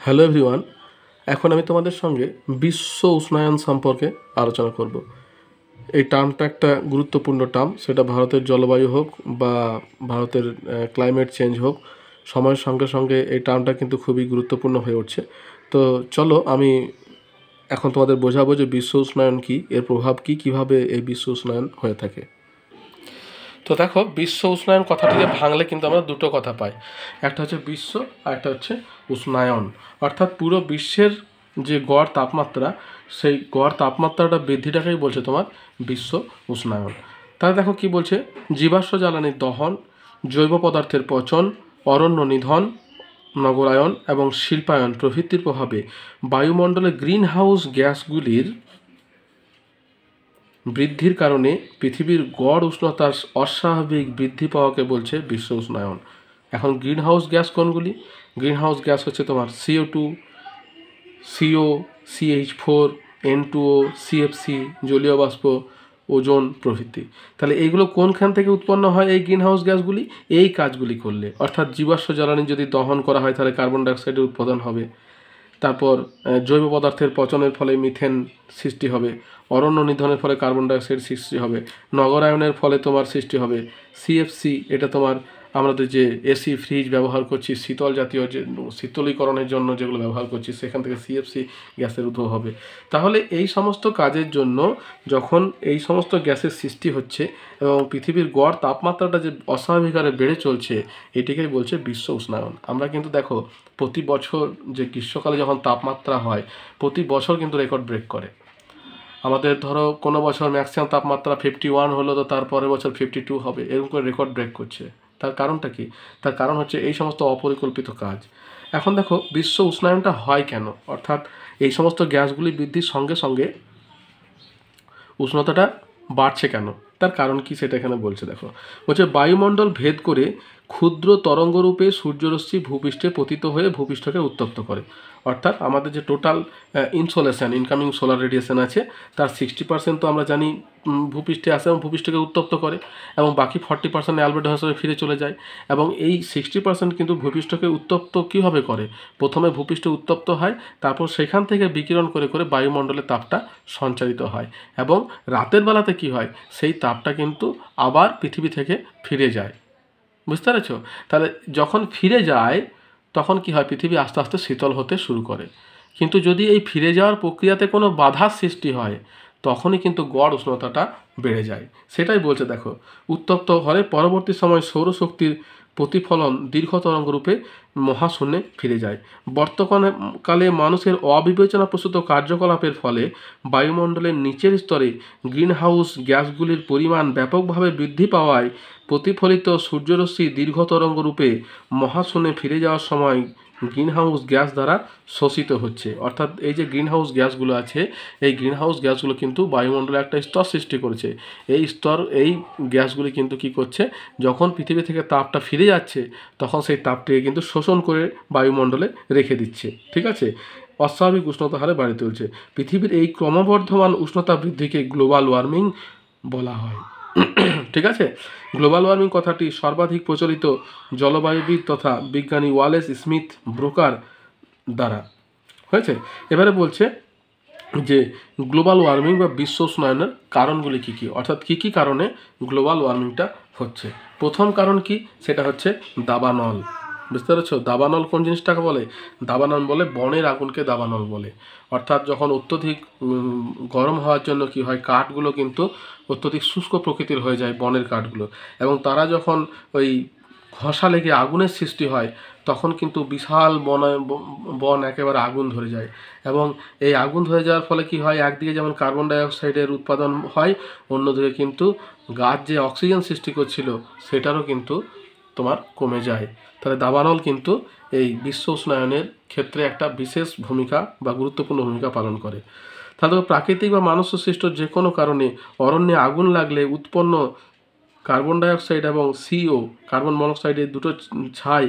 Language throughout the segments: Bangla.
হ্যালো এভরিওয়ান, এখন আমি তোমাদের সঙ্গে বিশ্ব উষ্ণায়ন সম্পর্কে আলোচনা করব। এই টার্মটা একটা গুরুত্বপূর্ণ টার্ম, সেটা ভারতের জলবায়ু হোক বা ভারতের ক্লাইমেট চেঞ্জ হোক, সময়ের সঙ্গে সঙ্গে এই টার্মটা কিন্তু খুবই গুরুত্বপূর্ণ হয়ে উঠছে। তো চলো আমি এখন তোমাদের বোঝাবো যে বিশ্ব উষ্ণায়ন কী, এর প্রভাব কী, কীভাবে এই বিশ্ব উষ্ণায়ন হয়ে থাকে। তো দেখো, বিশ্ব উষ্ণায়ন কথাটিকে ভাঙলে কিন্তু আমরা দুটো কথা পাই, একটা হচ্ছে বিশ্ব আর একটা হচ্ছে উষ্ণায়ন। অর্থাৎ পুরো বিশ্বের যে গড় তাপমাত্রা, সেই গড় তাপমাত্রাটা বৃদ্ধিটাকেই বলছে তোমার বিশ্ব উষ্ণায়ন। তাহলে দেখো কি বলছে, জীবাশ্ম জ্বালানির দহন, জৈব পদার্থের পচন, অরণ্য নিধন, নগরায়ন এবং শিল্পায়ন প্রভৃতির প্রভাবে বায়ুমণ্ডলে গ্রিন হাউস গ্যাসগুলির বৃদ্ধির কারণে পৃথিবীর গড় উষ্ণতার অস্বাভাবিক বৃদ্ধি পাওয়াকে বলছে বিশ্ব উষ্ণায়ন। এখন গ্রিন হাউস গ্যাস কোনগুলি? গ্রিন হাউস গ্যাস হচ্ছে তোমার CO2, CO, CH4, N2O, CFC, জলীয় বাষ্প, ওজোন প্রভৃতি। তাহলে এইগুলো কোনখান থেকে উৎপন্ন হয় এই গ্রিন হাউস গ্যাসগুলি? এই কাজগুলি করলে, অর্থাৎ জীবাশ্ম জ্বালানি যদি দহন করা হয় তাহলে কার্বন ডাইঅক্সাইডের উৎপাদন হবে। তারপর জৈব পদার্থের পচনের ফলে মিথেন সৃষ্টি হবে, অরণ্য নিধনের ফলে কার্বন ডাইঅক্সাইড সৃষ্টি হবে, নগরায়নের ফলে তোমার সৃষ্টি হবে CFC, এটা তোমার আমাদের যে এসি ফ্রিজ ব্যবহার করছি, শীতল জাতীয় যে শীতলীকরণের জন্য যেগুলো ব্যবহার করছি, সেখান থেকে CFC গ্যাসের উদ্ভব হবে। তাহলে এই সমস্ত কাজের জন্য যখন এই সমস্ত গ্যাসের সৃষ্টি হচ্ছে এবং পৃথিবীর গড় তাপমাত্রাটা যে অস্বাভাবিক হারে বেড়ে চলছে, এটিকেই বলছে বিশ্ব উষ্ণায়ন। আমরা কিন্তু দেখো প্রতি বছর যে গ্রীষ্মকালে যখন তাপমাত্রা হয়, প্রতি বছর কিন্তু রেকর্ড ব্রেক করে। আমাদের ধরো কোনো বছর ম্যাক্সিমাম তাপমাত্রা 51 হলো, তো তারপরের বছর 52 হবে, এরকম করে রেকর্ড ব্রেক করছে। তার কারণটা কি? তার কারণ হচ্ছে এই সমস্ত অপরিকল্পিত কাজ। এখন দেখো বিশ্ব উষ্ণায়নটা হয় কেন, অর্থাৎ এই সমস্ত গ্যাসগুলি বৃদ্ধির সঙ্গে সঙ্গে উষ্ণতাটা বাড়ছে কেন, তার কারণ কি সেটা এখানে বলছে। দেখো বলছে, বায়ুমণ্ডল ভেদ করে ক্ষুদ্র তরঙ্গরূপে সূর্যরশ্মি ভূপৃষ্ঠে পতিত হয়ে ভূপৃষ্ঠকে উত্তপ্ত করে। অর্থাৎ আমাদের যে total insolation, incoming solar radiation আছে, তার 60% তো আমরা জানি ভূপৃষ্ঠে আসে এবং ভূপৃষ্ঠকে উত্তপ্ত করে, এবং বাকি 40% অ্যালবেডো হিসেবে ফিরে চলে যায়। এবং এই 60% কিন্তু ভূপৃষ্ঠকে উত্তপ্ত কীভাবে করে? প্রথমে ভূপৃষ্ঠ উত্তপ্ত হয়, তারপর সেখান থেকে বিকিরণ করে করে বায়ুমণ্ডলে তাপটা সঞ্চারিত হয়, এবং রাতের বেলাতে কি হয়, সেই তাপটা কিন্তু আবার পৃথিবী থেকে ফিরে যায়। বুঝতে পেরেছো? তাহলে যখন ফিরে যায় তখন কি হয়, পৃথিবী আস্তে আস্তে শীতল হতে শুরু করে। কিন্তু যদি এই ফিরে যাওয়ার প্রক্রিয়াতে কোনো বাধার সৃষ্টি হয়, তখনই কিন্তু গড় উষ্ণতাটা বেড়ে যায়। সেটাই বলছে, দেখো, উত্তপ্ত হলে পরবর্তী সময় সৌরশক্তির প্রতিফলন দীর্ঘ তরঙ্গরূপে মহাশূন্যে ফিরে যায়। বর্তমানকালে মানুষের অবিবেচনাপ্রসূত কার্যকলাপের ফলে বায়ুমণ্ডলের নিচের স্তরে গ্রিনহাউস গ্যাসগুলির পরিমাণ ব্যাপকভাবে বৃদ্ধি পাওয়ায় প্রতিফলিত সূর্যরশ্মি দীর্ঘ তরঙ্গরূপে মহাশূন্যে ফিরে যাওয়ার সময় গ্রিনহাউস গ্যাস দ্বারা শোষিত হচ্ছে। অর্থাৎ এই যে গ্রিনহাউস গ্যাসগুলো আছে, এই গ্রিনহাউস গ্যাসগুলো কিন্তু বায়ুমণ্ডলে একটা স্তর সৃষ্টি করেছে। এই গ্যাসগুলি কিন্তু কি করছে, যখন পৃথিবী থেকে তাপটা ফিরে যাচ্ছে তখন সেই তাপটিকে কিন্তু শোষণ করে বায়ুমণ্ডলে রেখে দিচ্ছে। ঠিক আছে? অস্বাভাবিক উষ্ণতা হারে বাড়িয়ে তুলছে। পৃথিবীর এই ক্রমবর্ধমান উষ্ণতা বৃদ্ধিকে গ্লোবাল ওয়ার্মিং বলা হয়। ঠিক আছে? গ্লোবাল ওয়ার্মিং কথাটি সর্বাধিক প্রচলিত জলবায়ুবিদ তথা বিজ্ঞানী ওয়ালেস স্মিথ ব্রোকার দ্বারা হয়েছে। এবারে বলছে যে গ্লোবাল ওয়ার্মিং বা বিশ্ব উষ্ণায়নের কারণগুলি কী কী, অর্থাৎ কী কী কারণে গ্লোবাল ওয়ার্মিংটা হচ্ছে। প্রথম কারণ কি, সেটা হচ্ছে দাবানল। বুঝতে পেরেছো? দাবানল কোন জিনিসটাকে বলে? দাবানল বলে বনের আগুনকে দাবানল বলে। অর্থাৎ যখন অত্যধিক গরম হওয়ার জন্য কি হয়, কাঠগুলো কিন্তু অত্যধিক শুষ্ক প্রকৃতির হয়ে যায়, বনের কাঠগুলো, এবং তারা যখন ওই ঘষা লেগে আগুনের সৃষ্টি হয়, তখন কিন্তু বিশাল বন একেবারে আগুন ধরে যায়। এবং এই আগুন ধরে যাওয়ার ফলে কি হয়, একদিকে যেমন কার্বন ডাইঅক্সাইডের উৎপাদন হয়, অন্যদিকে কিন্তু গাছ যে অক্সিজেন সৃষ্টি করছিল সেটারও কিন্তু তোমার কমে যায়। তাহলে দাবানল কিন্তু এই বিশ্ব উষ্ণায়নের ক্ষেত্রে একটা বিশেষ ভূমিকা বা গুরুত্বপূর্ণ ভূমিকা পালন করে। তাহলে প্রাকৃতিক বা মানুষ সৃষ্ট যে কোনো কারণে অরণ্যে আগুন লাগলে উৎপন্ন কার্বন ডাইঅক্সাইড এবং CO, কার্বন মনোক্সাইডের দুটো ছাই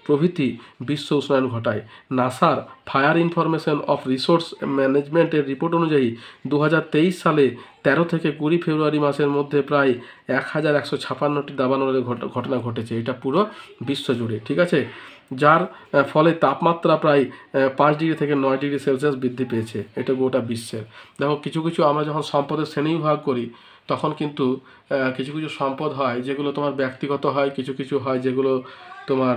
প্রভৃতি বিশ্ব উষ্ণায়ন ঘটায়। নাসার ফায়ার ইনফরমেশন অফ রিসোর্স ম্যানেজমেন্টের রিপোর্ট অনুযায়ী 2023 সালে 13 থেকে 20 ফেব্রুয়ারি মাসের মধ্যে প্রায় 1156টি দাবানলের ঘটনা ঘটেছে। এটা পুরো বিশ্ব জুড়ে। ঠিক আছে? যার ফলে তাপমাত্রা প্রায় 5 ডিগ্রি থেকে 9 ডিগ্রি সেলসিয়াস বৃদ্ধি পেয়েছে। এটা গোটা বিশ্বের। দেখো কিছু কিছু আমরা যখন সম্পদের শ্রেণীবিভাগ করি তখন কিন্তু কিছু কিছু সম্পদ হয় যেগুলো তোমার ব্যক্তিগত হয়, কিছু কিছু হয় যেগুলো তোমার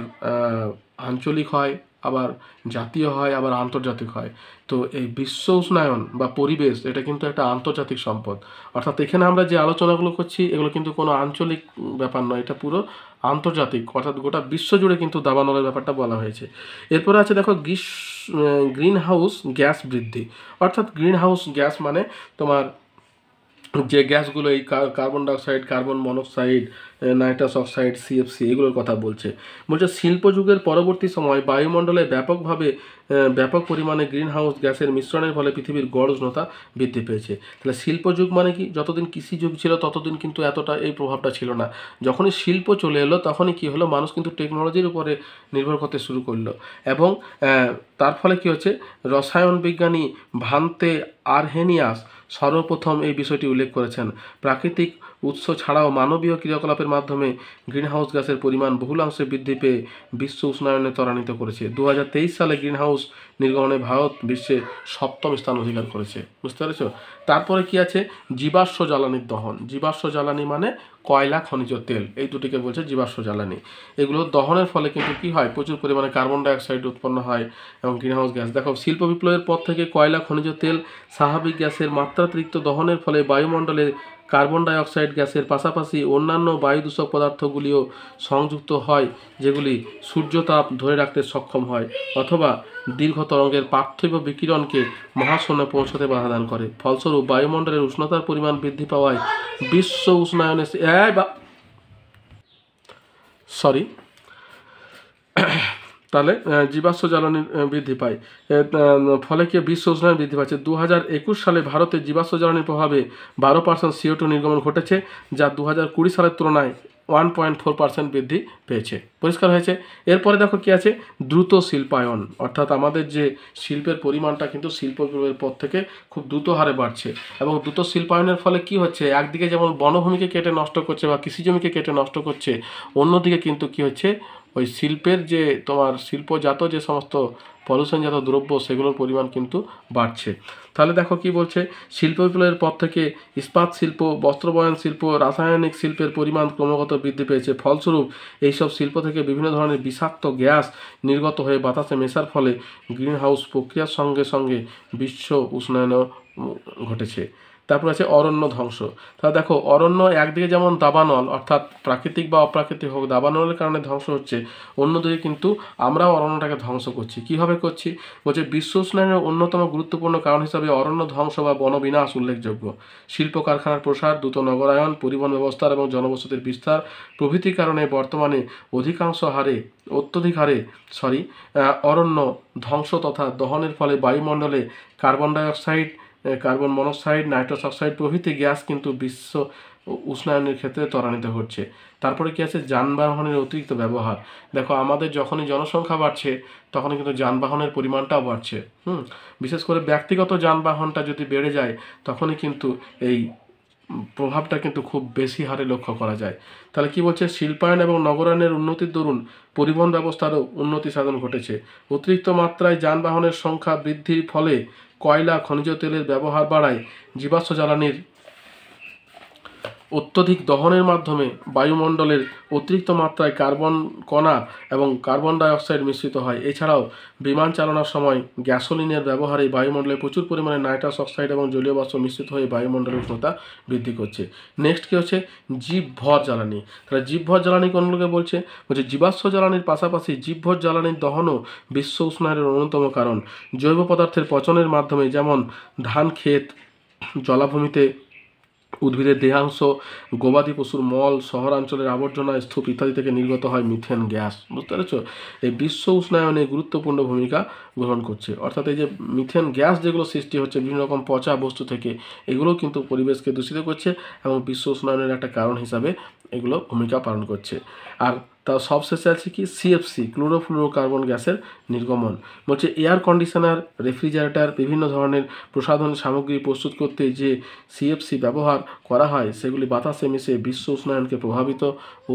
আঞ্চলিক হয়, আবার জাতীয় হয়, আবার আন্তর্জাতিক হয়। তো এই বিশ্ব উষ্ণায়ন বা পরিবেশ এটা কিন্তু একটা আন্তর্জাতিক সম্পদ। অর্থাৎ এখানে আমরা যে আলোচনাগুলো করছি এগুলো কিন্তু কোনো আঞ্চলিক ব্যাপার নয়, এটা পুরো আন্তর্জাতিক, অর্থাৎ গোটা বিশ্ব জুড়ে কিন্তু দাবানলের ব্যাপারটা বলা হয়েছে। এরপরে আছে দেখো গ্রিন হাউস গ্যাস বৃদ্ধি। অর্থাৎ গ্রিন হাউস গ্যাস মানে তোমার যে গ্যাসগুলো এই carbon dioxide, carbon monoxide, nitrous oxide, CFC এগুলোর কথা বলছে। শিল্পযুগের পরবর্তী সময় বায়ুমণ্ডলে ব্যাপক পরিমাণে গ্রিন হাউস গ্যাসের মিশ্রণের ফলে পৃথিবীর গড় উষ্ণতা বৃদ্ধি পেয়েছে। তাহলে শিল্পযুগ মানে কি? যতদিন কৃষিযুগ ছিল ততদিন কিন্তু এতটা এই প্রভাবটা ছিল না। যখনই শিল্প চলে এলো তখনই কি হলো, মানুষ কিন্তু টেকনোলজির উপরে নির্ভর করতে শুরু করলো এবং তার ফলে কি হচ্ছে, রসায়ন বিজ্ঞানী ভান্তে আরহেনিয়াস সর্বপ্রথম এই বিষয়টি উল্লেখ করেছেন। প্রাকৃতিক উৎস ছাড়াও মানবীয় ক্রিয়াকলাপের মাধ্যমে গ্রিনহাউস গ্যাসের পরিমাণ বহুলাংশে বৃদ্ধি পেয়ে বিশ্ব উষ্ণায়নে ত্বরান্বিত করেছে। 2023 সালে গ্রিনহাউস নির্গমনে ভারত বিশ্বে 7ম স্থান অধিকার করেছে। বুঝতে পেরেছ? তারপরে কি আছে, জীবাশ্ম জ্বালানির দহন। জীবাশ্ম জ্বালানি মানে কয়লা, খনিজ তেল, এই দুটিকে বলছে জীবাশ্ম জ্বালানি। এগুলো দহনের ফলে কিন্তু কি হয়, প্রচুর পরিমাণে কার্বন ডাইঅক্সাইড উৎপন্ন হয় এবং গ্রিনহাউস গ্যাস। দেখো শিল্প বিপ্লবের পর থেকে কয়লা, খনিজ তেল, স্বাভাবিক গ্যাসের মাত্রাতিরিক্ত দহনের ফলে বায়ুমণ্ডলে কার্বন ডাইঅক্সাইড গ্যাসের পাশাপাশি অন্যান্য বায়ুদূষক পদার্থগুলিও সংযুক্ত হয়, যেগুলি সূর্যতাপ ধরে রাখতে সক্ষম হয় অথবা দীর্ঘ তরঙ্গের পার্থিব বিকিরণকে মহাশূন্যে পৌঁছতে বাধাদান করে। ফলস্বরূপ বায়ুমণ্ডলের উষ্ণতার পরিমাণ বৃদ্ধি পাওয়ায় বিশ্ব উষ্ণায়নে তাহলে জীবাশ্ম জ্বালানি বৃদ্ধি পায়, ফলে কি বিশ্ব উষ্ণায়ন বৃদ্ধি পাচ্ছে। 2021 সালে ভারতে জীবাশ্ম জ্বালানির প্রভাবে 12% CO2 নির্গমন ঘটেছে, যা 2020 সালের তুলনায় 1.4% বৃদ্ধি পেয়েছে। পরিষ্কার হয়েছে? এরপরে দেখো কি আছে, দ্রুত শিল্পায়ন। অর্থাৎ আমাদের যে শিল্পের পরিমাণটা কিন্তু শিল্প বিপ্লবের পর থেকে খুব দ্রুত হারে বাড়ছে এবং দ্রুত শিল্পায়নের ফলে কি হচ্ছে, একদিকে যেমন বনভূমিকে কেটে নষ্ট করছে বা কৃষিজমিকে কেটে নষ্ট করছে, অন্যদিকে কিন্তু কি হচ্ছে, ওই শিল্পের যে তোমার শিল্পজাত যে সমস্ত পলিউশনজাত দ্রব্য সেগুলোর পরিমাণ কিন্তু বাড়ছে। তাহলে দেখো কি বলছে, শিল্প বিপ্লবের পর থেকে ইস্পাত শিল্প, বস্ত্রবয়ন শিল্প, রাসায়নিক শিল্পের পরিমাণ ক্রমাগত বৃদ্ধি পেয়েছে। ফলস্বরূপ এইসব শিল্প থেকে বিভিন্ন ধরনের বিষাক্ত গ্যাস নির্গত হয়ে বাতাসে মেশার ফলে গ্রিনহাউস প্রক্রিয়ার সঙ্গে সঙ্গে বিশ্ব উষ্ণায়নও ঘটেছে। তারপর আছে অরণ্য ধ্বংস। তাহলে দেখো অরণ্য একদিকে যেমন দাবানল, অর্থাৎ প্রাকৃতিক বা অপ্রাকৃতিক হোক, দাবানলের কারণে ধ্বংস হচ্ছে, অন্যদিকে কিন্তু আমরাও অরণ্যটাকে ধ্বংস করছি। কীভাবে করছি? বলছে বিশ্ব উষ্ণায়নের অন্যতম গুরুত্বপূর্ণ কারণ হিসাবে অরণ্য ধ্বংস বা বনবিনাশ উল্লেখযোগ্য। শিল্প কারখানার প্রসার, দ্রুত নগরায়ন, পরিবহন ব্যবস্থার এবং জনবসতির বিস্তার প্রভৃতির কারণে বর্তমানে অত্যধিক হারে অরণ্য ধ্বংস তথা দহনের ফলে বায়ুমণ্ডলে carbon dioxide, carbon monoxide, nitrous oxide প্রভৃতি গ্যাস কিন্তু বিশ্ব উষ্ণায়নের ক্ষেত্রে ত্বরান্বিত হচ্ছে। তারপরে কি আছে, যানবাহনের অতিরিক্ত ব্যবহার। দেখো আমাদের যখনই জনসংখ্যা বাড়ছে তখনই কিন্তু যানবাহনের পরিমাণটাও বাড়ছে। বিশেষ করে ব্যক্তিগত যানবাহনটা যদি বেড়ে যায় তখনই কিন্তু এই প্রভাবটা কিন্তু খুব বেশি হারে লক্ষ্য করা যায়। তাহলে কি বলছে, শিল্পায়ন এবং নগরায়নের উন্নতির দরুন পরিবহন ব্যবস্থারও উন্নতি সাধন ঘটেছে। অতিরিক্ত মাত্রায় যানবাহনের সংখ্যা বৃদ্ধির ফলে কয়লা, খনিজ তেলের ব্যবহার বাড়ায়। জীবাশ্ম জ্বালানির অত্যধিক দহনের মাধ্যমে বায়ুমণ্ডলের অতিরিক্ত মাত্রায় কার্বন কণা এবং কার্বন ডাইঅক্সাইড মিশ্রিত হয়। এছাড়াও বিমান চালানোর সময় গ্যাসোলিনের ব্যবহারে বায়ুমণ্ডলে প্রচুর পরিমাণে নাইট্রাস অক্সাইড এবং জলীয় বাষ্প মিশ্রিত হয়ে বায়ুমণ্ডলের উষ্ণতা বৃদ্ধি করছে। নেক্সট কী হচ্ছে, জীবভর জ্বালানি। তাহলে জীবভর জ্বালানি কোনগুলোকে বলছে? জীবাশ্ম জ্বালানির পাশাপাশি জীবভর জ্বালানির দহনও বিশ্ব উষ্ণায়নের অন্যতম কারণ। জৈব পদার্থের পচনের মাধ্যমে, যেমন ধান ক্ষেত, জলাভূমিতে উদ্ভিদের দেহাংশ, গবাদি পশুর মল, শহরাঞ্চলের আবর্জনা, স্তূপ ইত্যাদি থেকে নির্গত হয় মিথেন গ্যাস। বুঝতে পেরেছো? এই বিশ্ব উষ্ণায়নে গুরুত্বপূর্ণ ভূমিকা গ্রহণ করছে। অর্থাৎ এই যে মিথেন গ্যাস যেগুলো সৃষ্টি হচ্ছে বিভিন্ন রকম পচা বস্তু থেকে, এগুলো কিন্তু পরিবেশকে দূষিত করছে এবং বিশ্ব উষ্ণায়নের একটা কারণ হিসাবে এগুলো ভূমিকা পালন করছে। আর তার সবশেষে আছে কি, সিএফসি, ক্লোরোফ্লুরোকার্বন গ্যাসের নির্গমন। বলছে এয়ার কন্ডিশনার, রেফ্রিজারেটর, বিভিন্ন ধরনের প্রসাধন সামগ্রী প্রস্তুত করতে যে সিএফসি ব্যবহার করা হয় সেগুলি বাতাসে মিশে বিশ্ব উষ্ণায়নকে প্রভাবিত ও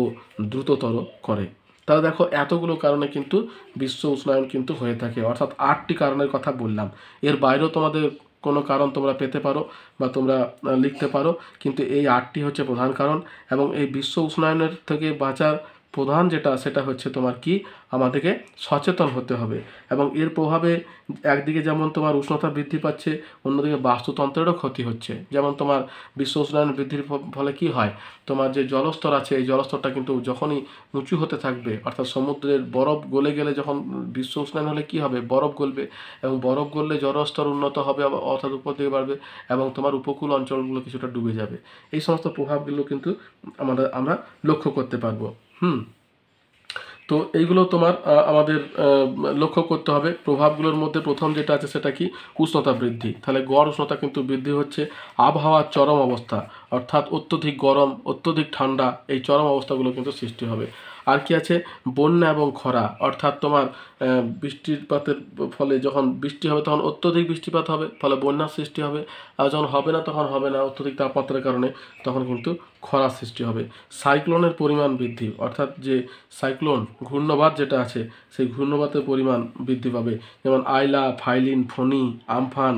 দ্রুততর করে। তাহলে দেখো এতগুলো কারণে কিন্তু বিশ্ব উষ্ণায়ন কিন্তু হয়ে থাকে, অর্থাৎ 8টি কারণের কথা বললাম। এর বাইরেও তোমাদের কোনো কারণ তোমরা পেতে পারো বা তোমরা লিখতে পারো, কিন্তু এই 8টি হচ্ছে প্রধান কারণ। এবং এই বিশ্ব উষ্ণায়নের থেকে বাঁচার প্রধান সেটা হচ্ছে তোমার কি, আমাদেরকে সচেতন হতে হবে। এবং এর প্রভাবে একদিকে যেমন তোমার উষ্ণতা বৃদ্ধি পাচ্ছে, অন্যদিকে বাস্তুতন্ত্রেরও ক্ষতি হচ্ছে। যেমন তোমার বিশ্ব উষ্ণায়ন বৃদ্ধির ফলে কি হয়, তোমার যে জলস্তর আছে এই জলস্তরটা কিন্তু যখনই উঁচু হতে থাকবে, অর্থাৎ সমুদ্রের বরফ গলে গেলে যখন বিশ্ব উষ্ণায়ন হলে কি হবে, বরফ গলবে, এবং বরফ গললে জলস্তর উন্নত হবে, অর্থাৎ উপর দিকে বাড়বে, এবং তোমার উপকূল অঞ্চলগুলো কিছুটা ডুবে যাবে। এই সমস্ত প্রভাবগুলো কিন্তু আমরা লক্ষ্য করতে পারবো। তো এইগুলো তোমার আমাদের লক্ষ্য করতে হবে। প্রভাবগুলোর মধ্যে প্রথম যেটা আছে সেটা কি, উষ্ণতা বৃদ্ধি। তাহলে গড় উষ্ণতা কিন্তু বৃদ্ধি হচ্ছে। আবহাওয়ার চরম অবস্থা, অর্থাৎ অত্যধিক গরম, অত্যধিক ঠান্ডা, এই চরম অবস্থাগুলো কিন্তু সৃষ্টি হবে। আর কি আছে, বন্যা এবং খরা, অর্থাৎ তোমার বৃষ্টিপাতের ফলে যখন বৃষ্টি হবে তখন অত্যধিক বৃষ্টিপাত হবে, ফলে বন্যার সৃষ্টি হবে। আর যখন হবে না তখন হবে না, অত্যধিক তাপমাত্রার কারণে তখন কিন্তু খরার সৃষ্টি হবে। সাইক্লোনের পরিমাণ বৃদ্ধি, অর্থাৎ যে সাইক্লোন ঘূর্ণবাত যেটা আছে সেই ঘূর্ণবাতের পরিমাণ বৃদ্ধি পাবে। যেমন আইলা, ফাইলিন, ফণি, আমফান,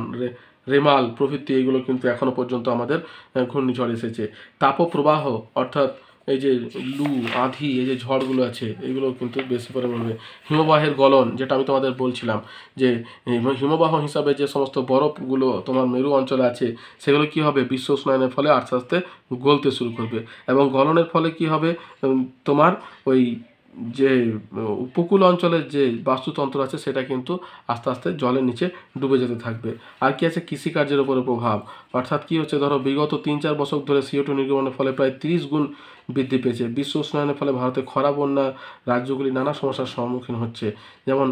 রেমাল প্রভৃতি এগুলো কিন্তু এখনও পর্যন্ত আমাদের ঘূর্ণিঝড় এসেছে। তাপপ্রবাহ, অর্থাৎ এই যে লু, আঁধি, এই যে ঝড়গুলো আছে এগুলো কিন্তু বেশি পরিমাণে হবে। হিমবাহের গলন, যেটা আমি তোমাদের বলছিলাম যে হিমবাহ হিসাবে যে সমস্ত বরফগুলো তোমার মেরু অঞ্চলে আছে সেগুলো কি হবে, বিশ্ব উষ্ণায়নের ফলে আস্তে আস্তে গলতে শুরু করবে। এবং গলনের ফলে কি হবে, তোমার ওই যে উপকূল অঞ্চলের যে বাস্তুতন্ত্র আছে সেটা কিন্তু আস্তে আস্তে জলের নিচে ডুবে যেতে থাকবে। আর কি আছে, কৃষিকার্যের উপরে প্রভাব, অর্থাৎ কি হচ্ছে, ধরো বিগত 3-4 দশক ধরে CO2 নির্গমনের ফলে প্রায় 30 গুণ বৃদ্ধি পেয়েছে। বিশ্ব উষ্ণায়নের ফলে ভারতে খরা, বন্যা, রাজ্যগুলি নানা সমস্যার সম্মুখীন হচ্ছে। যেমন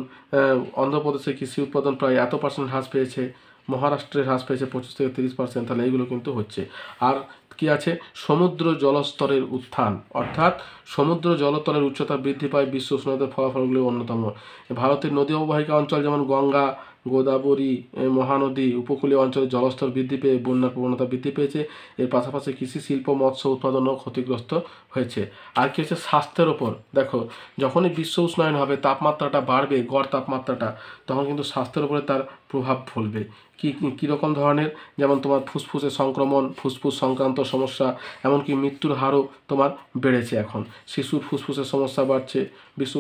অন্ধ্রপ্রদেশে কৃষি উৎপাদন প্রায় এত % হ্রাস পেয়েছে, মহারাষ্ট্রের হ্রাস পেয়েছে 25-30%। তাহলে এইগুলো কিন্তু হচ্ছে। আর কি আছে, সমুদ্র জলস্তরের উত্থান, অর্থাৎ সমুদ্র জলতলের উচ্চতা বৃদ্ধি পায় বিশ্ব উষ্ণতার ফলাফলগুলি অন্যতম। ভারতের নদী অববাহিকা অঞ্চল যেমন গঙ্গা, গোদাবরী, মহানদী, উপকূলীয় অঞ্চলে জলস্তর বৃদ্ধি পেয়ে বন্যার প্রবণতা বৃদ্ধি পেয়েছে। এর পাশাপাশি কৃষি শিল্প, মৎস্য উৎপাদনও ক্ষতিগ্রস্ত হয়েছে। আর কি হচ্ছে, স্বাস্থ্যের ওপর দেখো, যখনই বিশ্ব উষ্ণায়ন হবে, তাপমাত্রাটা বাড়বে, গড় তাপমাত্রাটা, তখন কিন্তু স্বাস্থ্যের উপরে তার প্রভাব ফেলবে। কীরকম ধরনের, যেমন তোমার ফুসফুসের সংক্রমণ, ফুসফুস সংক্রান্ত সমস্যা, এমনকি মৃত্যুর হারও তোমার বেড়েছে। এখন শিশুর ফুসফুসের সমস্যা বাড়ছে বিশ্ব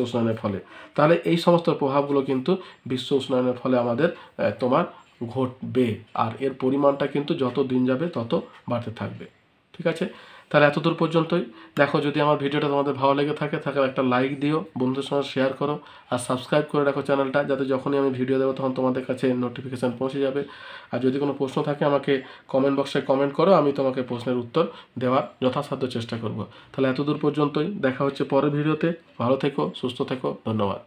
উষ্ণায়নের ফলে। তাহলে এই সমস্ত প্রভাবগুলো কিন্তু বিশ্ব উষ্ণায়নের ফলে আমাদের তোমার ঘটবে, আর এর পরিমাণটা কিন্তু যত দিন যাবে তত বাড়তে থাকবে। ঠিক আছে, তাহলে এতদূর পর্যন্তই। দেখো, যদি আমার ভিডিওটা তোমাদের ভালো লেগে থাকে তাহলে একটা লাইক দিও, বন্ধুদের সঙ্গে শেয়ার করো, আর সাবস্ক্রাইব করে রাখো চ্যানেলটা, যাতে যখনই আমি ভিডিও দেবো তখন তোমাদের কাছে নোটিফিকেশান পৌঁছে যাবে। আর যদি কোনো প্রশ্ন থাকে আমাকে কমেন্ট বক্সে কমেন্ট করো, আমি তোমাকে প্রশ্নের উত্তর দেওয়ার যথাসাধ্য চেষ্টা করব। তাহলে এতদূর পর্যন্তই, দেখা হচ্ছে পরের ভিডিওতে। ভালো থেকো, সুস্থ থেকো, ধন্যবাদ।